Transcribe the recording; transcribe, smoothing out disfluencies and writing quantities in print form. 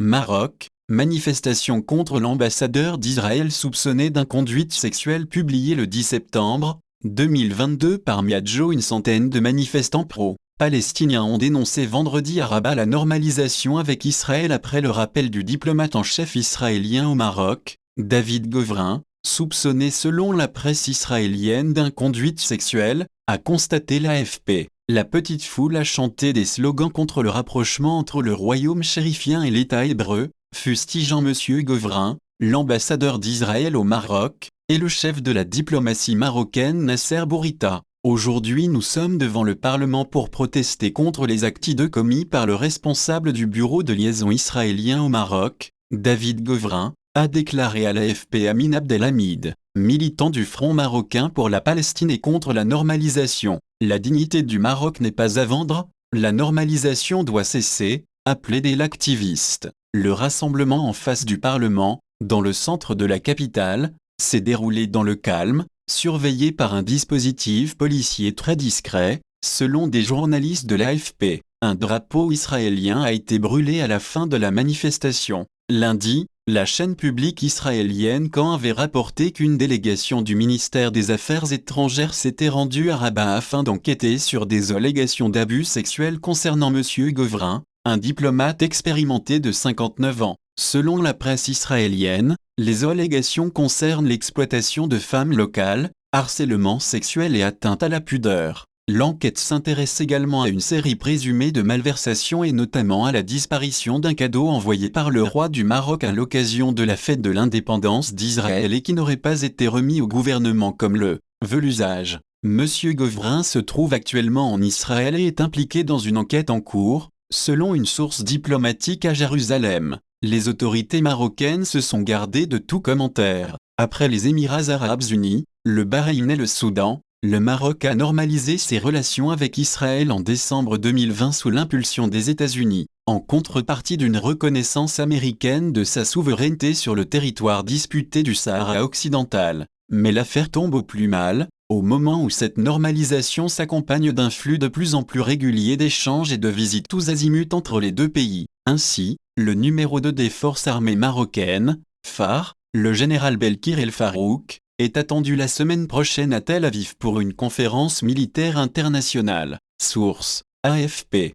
Maroc, manifestation contre l'ambassadeur d'Israël soupçonné d'inconduite sexuelle publiée le 10 septembre 2022 par Miadjo. Une centaine de manifestants pro-palestiniens ont dénoncé vendredi à Rabat la normalisation avec Israël après le rappel du diplomate en chef israélien au Maroc, David Govrin, soupçonné selon la presse israélienne d'inconduite sexuelle, a constaté l'AFP. La petite foule a chanté des slogans contre le rapprochement entre le royaume chérifien et l'État hébreu, fustigeant M. Govrin, l'ambassadeur d'Israël au Maroc, et le chef de la diplomatie marocaine Nasser Bourita. Aujourd'hui nous sommes devant le Parlement pour protester contre les actes hideux commis par le responsable du bureau de liaison israélien au Maroc, David Govrin, a déclaré à l'AFP Amin Abdelhamid, militant du Front marocain pour la Palestine et contre la normalisation. La dignité du Maroc n'est pas à vendre, la normalisation doit cesser, a plaidé l'activiste. Le rassemblement en face du Parlement, dans le centre de la capitale, s'est déroulé dans le calme, surveillé par un dispositif policier très discret, selon des journalistes de l'AFP. Un drapeau israélien a été brûlé à la fin de la manifestation. Lundi, la chaîne publique israélienne Kan avait rapporté qu'une délégation du ministère des Affaires étrangères s'était rendue à Rabat afin d'enquêter sur des allégations d'abus sexuels concernant M. Govrin, un diplomate expérimenté de 59 ans. Selon la presse israélienne, les allégations concernent l'exploitation de femmes locales, harcèlement sexuel et atteinte à la pudeur. L'enquête s'intéresse également à une série présumée de malversations et notamment à la disparition d'un cadeau envoyé par le roi du Maroc à l'occasion de la fête de l'indépendance d'Israël et qui n'aurait pas été remis au gouvernement comme le veut l'usage. Monsieur Govrin se trouve actuellement en Israël et est impliqué dans une enquête en cours, selon une source diplomatique à Jérusalem. Les autorités marocaines se sont gardées de tout commentaire. Après les Émirats arabes unis, le Bahreïn et le Soudan, le Maroc a normalisé ses relations avec Israël en décembre 2020 sous l'impulsion des États-Unis, en contrepartie d'une reconnaissance américaine de sa souveraineté sur le territoire disputé du Sahara occidental. Mais l'affaire tombe au plus mal, au moment où cette normalisation s'accompagne d'un flux de plus en plus régulier d'échanges et de visites tous azimuts entre les deux pays. Ainsi, le numéro 2 des forces armées marocaines, phare, le général Belkir El Farouk, est attendu la semaine prochaine à Tel Aviv pour une conférence militaire internationale. Source: AFP.